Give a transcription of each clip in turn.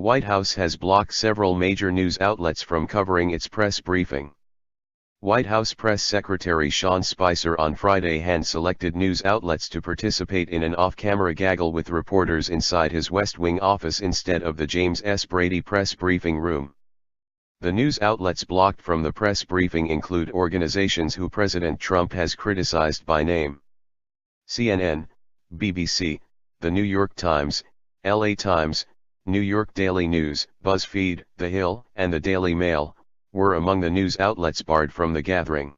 White House has blocked several major news outlets from covering its press briefing. White House Press Secretary Sean Spicer on Friday hand-selected news outlets to participate in an off-camera gaggle with reporters inside his West Wing office instead of the James S. Brady press briefing room. The news outlets blocked from the press briefing include organizations who President Trump has criticized by name. CNN, BBC, The New York Times, LA Times, New York Daily News, BuzzFeed, The Hill, and the Daily Mail were among the news outlets barred from the gathering.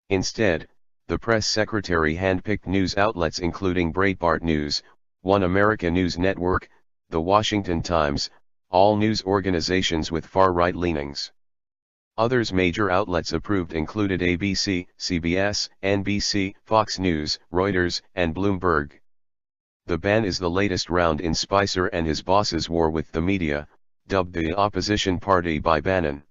Instead, the press secretary handpicked news outlets including Breitbart News, One America News Network, The Washington Times, all news organizations with far-right leanings. Others major outlets approved included ABC, CBS, NBC, Fox News, Reuters, and Bloomberg. The ban is the latest round in Spicer and his boss's war with the media, dubbed the opposition party by Bannon.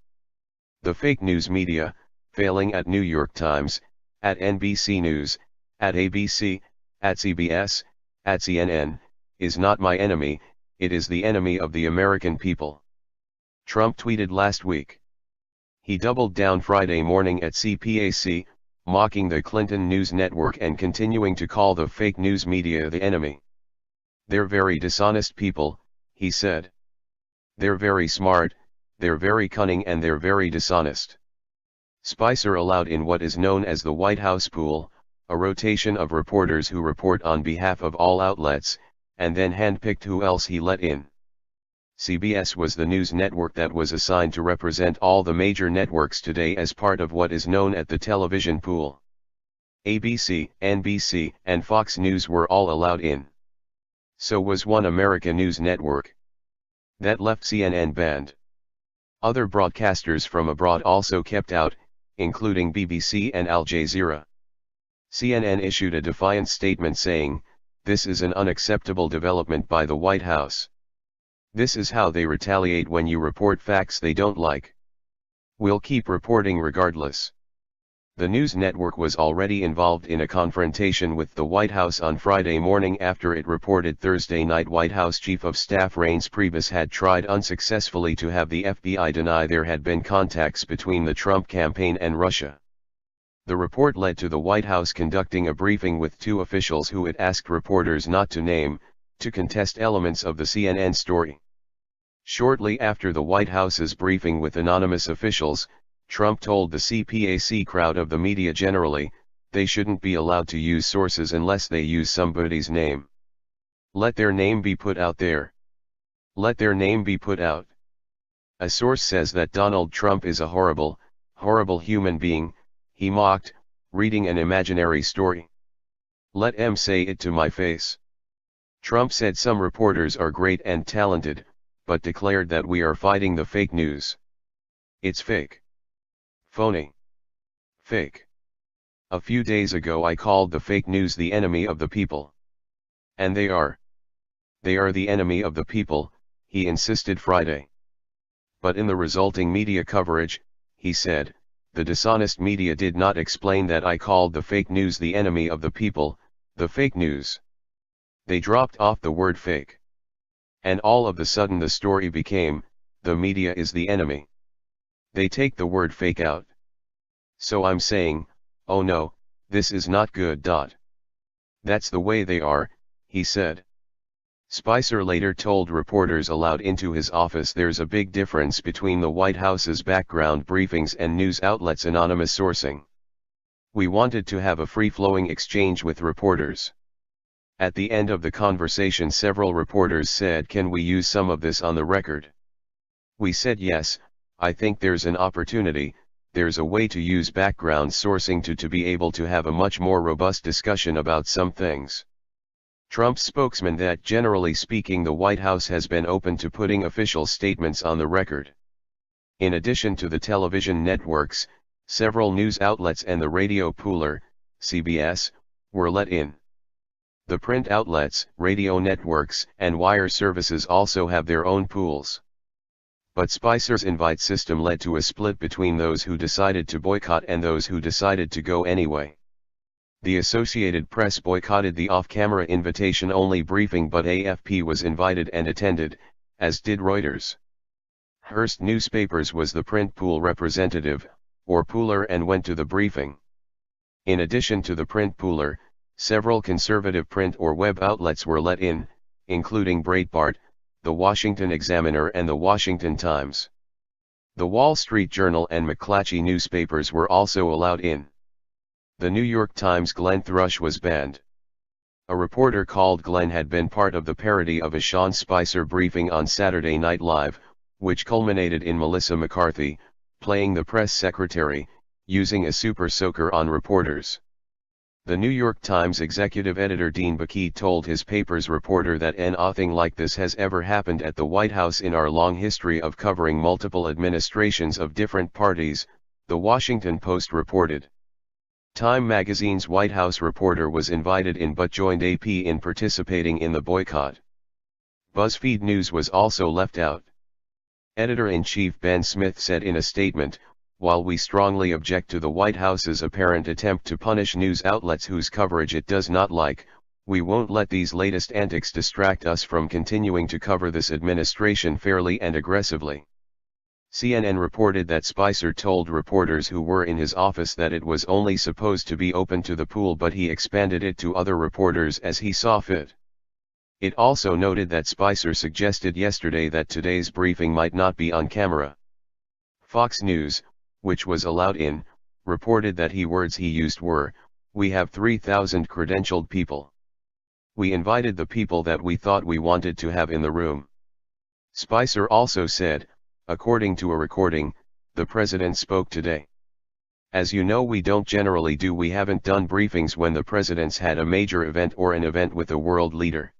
The fake news media, failing at New York Times, at NBC News, at ABC, at CBS, at CNN, is not my enemy, it is the enemy of the American people. Trump tweeted last week. He doubled down Friday morning at CPAC, mocking the Clinton News Network and continuing to call the fake news media the enemy. They're very dishonest people, he said. They're very smart, they're very cunning, and they're very dishonest. Spicer allowed in what is known as the White House pool, a rotation of reporters who report on behalf of all outlets, and then handpicked who else he let in. CBS was the news network that was assigned to represent all the major networks today as part of what is known as the television pool. ABC, NBC, and Fox News were all allowed in. So was One America News Network. That left CNN banned. Other broadcasters from abroad also kept out, including BBC and Al Jazeera. CNN issued a defiant statement saying, "This is an unacceptable development by the White House. This is how they retaliate when you report facts they don't like. We'll keep reporting regardless." The news network was already involved in a confrontation with the White House on Friday morning after it reported Thursday night White House Chief of Staff Reince Priebus had tried unsuccessfully to have the FBI deny there had been contacts between the Trump campaign and Russia. The report led to the White House conducting a briefing with two officials who it asked reporters not to name, to contest elements of the CNN story. Shortly after the White House's briefing with anonymous officials, Trump told the CPAC crowd of the media generally, they shouldn't be allowed to use sources unless they use somebody's name. Let their name be put out there. Let their name be put out. A source says that Donald Trump is a horrible, horrible human being, he mocked, reading an imaginary story. Let em say it to my face. Trump said some reporters are great and talented, but declared that we are fighting the fake news. It's fake. Phony. Fake. A few days ago I called the fake news the enemy of the people. And they are. They are the enemy of the people, he insisted Friday. But in the resulting media coverage, he said, the dishonest media did not explain that I called the fake news the enemy of the people, the fake news. They dropped off the word fake. And all of a sudden the story became, the media is the enemy. They take the word fake out. So I'm saying, oh no, this is not good. That's the way they are, he said. Spicer later told reporters allowed into his office there's a big difference between the White House's background briefings and news outlets' anonymous sourcing. We wanted to have a free-flowing exchange with reporters. At the end of the conversation several reporters said, can we use some of this on the record? We said yes. I think there's an opportunity, there's a way to use background sourcing to be able to have a much more robust discussion about some things. Trump's spokesman that generally speaking the White House has been open to putting official statements on the record. In addition to the television networks, several news outlets and the radio pooler, CBS, were let in. The print outlets, radio networks, and wire services also have their own pools. But Spicer's invite system led to a split between those who decided to boycott and those who decided to go anyway. The Associated Press boycotted the off-camera invitation-only briefing, but AFP was invited and attended, as did Reuters. Hearst Newspapers was the print pool representative, or pooler, and went to the briefing. In addition to the print pooler, several conservative print or web outlets were let in, including Breitbart, The Washington Examiner and The Washington Times. The Wall Street Journal and McClatchy newspapers were also allowed in. The New York Times' Glenn Thrush was banned. A reporter called Glenn had been part of the parody of a Sean Spicer briefing on Saturday Night Live, which culminated in Melissa McCarthy, playing the press secretary, using a super soaker on reporters. The New York Times executive editor Dean Baquet told his paper's reporter that nothing like this has ever happened at the White House in our long history of covering multiple administrations of different parties, The Washington Post reported. Time magazine's White House reporter was invited in but joined AP in participating in the boycott. BuzzFeed News was also left out. Editor-in-chief Ben Smith said in a statement, "While we strongly object to the White House's apparent attempt to punish news outlets whose coverage it does not like, we won't let these latest antics distract us from continuing to cover this administration fairly and aggressively." CNN reported that Spicer told reporters who were in his office that it was only supposed to be open to the pool, but he expanded it to other reporters as he saw fit. It also noted that Spicer suggested yesterday that today's briefing might not be on camera. Fox News, which was allowed in, reported that words he used were, "We have 3,000 credentialed people. We invited the people that we thought we wanted to have in the room." Spicer also said, according to a recording, "The president spoke today. As you know, we haven't done briefings when the president's had a major event or an event with a world leader."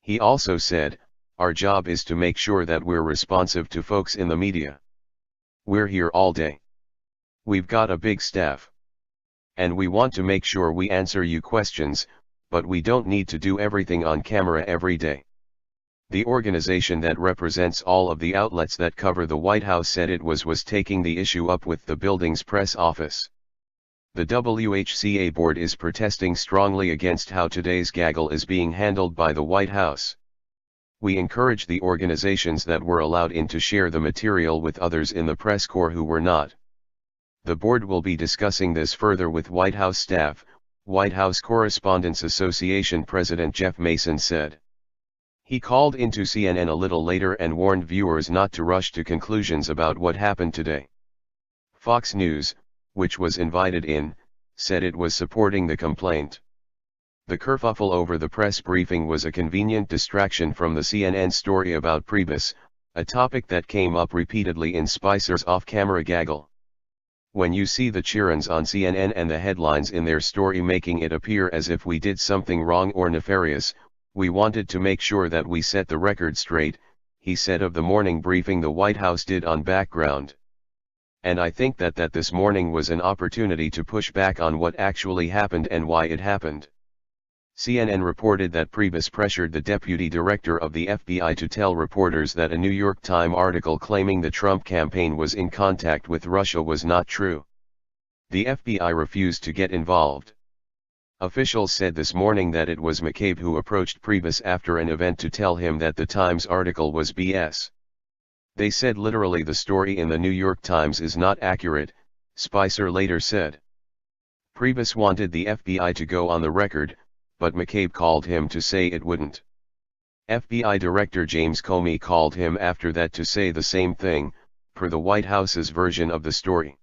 He also said, "Our job is to make sure that we're responsive to folks in the media. We're here all day. We've got a big staff. And we want to make sure we answer you questions, but we don't need to do everything on camera every day." The organization that represents all of the outlets that cover the White House said it was taking the issue up with the building's press office. The WHCA board is protesting strongly against how today's gaggle is being handled by the White House. "We encourage the organizations that were allowed in to share the material with others in the press corps who were not. The board will be discussing this further with White House staff," White House Correspondents Association President Jeff Mason said. He called into CNN a little later and warned viewers not to rush to conclusions about what happened today. Fox News, which was invited in, said it was supporting the complaint. The kerfuffle over the press briefing was a convenient distraction from the CNN story about Priebus, a topic that came up repeatedly in Spicer's off-camera gaggle. When you see the chirons on CNN and the headlines in their story making it appear as if we did something wrong or nefarious, we wanted to make sure that we set the record straight, he said of the morning briefing the White House did on background. "And I think that this morning was an opportunity to push back on what actually happened and why it happened." CNN reported that Priebus pressured the deputy director of the FBI to tell reporters that a New York Times article claiming the Trump campaign was in contact with Russia was not true. The FBI refused to get involved. Officials said this morning that it was McCabe who approached Priebus after an event to tell him that the Times article was BS. "They said literally the story in the New York Times is not accurate," Spicer later said. Priebus wanted the FBI to go on the record, but McCabe called him to say it wouldn't. FBI Director James Comey called him after that to say the same thing, per the White House's version of the story.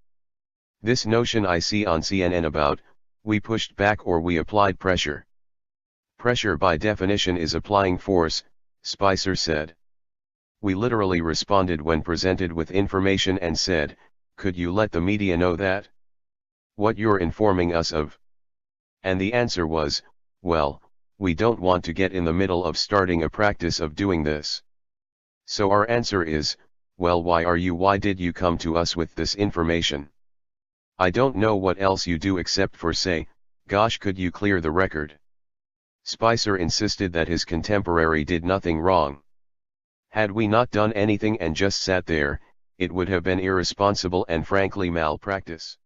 "This notion I see on CNN about, we pushed back or we applied pressure. Pressure by definition is applying force," Spicer said. "We literally responded when presented with information and said, could you let the media know that? What you're informing us of?" And the answer was, "Well, we don't want to get in the middle of starting a practice of doing this. So our answer is, well, why did you come to us with this information? I don't know what else you do except for say, gosh, could you clear the record?" Spicer insisted that his contemporary did nothing wrong. "Had we not done anything and just sat there, it would have been irresponsible and frankly malpractice.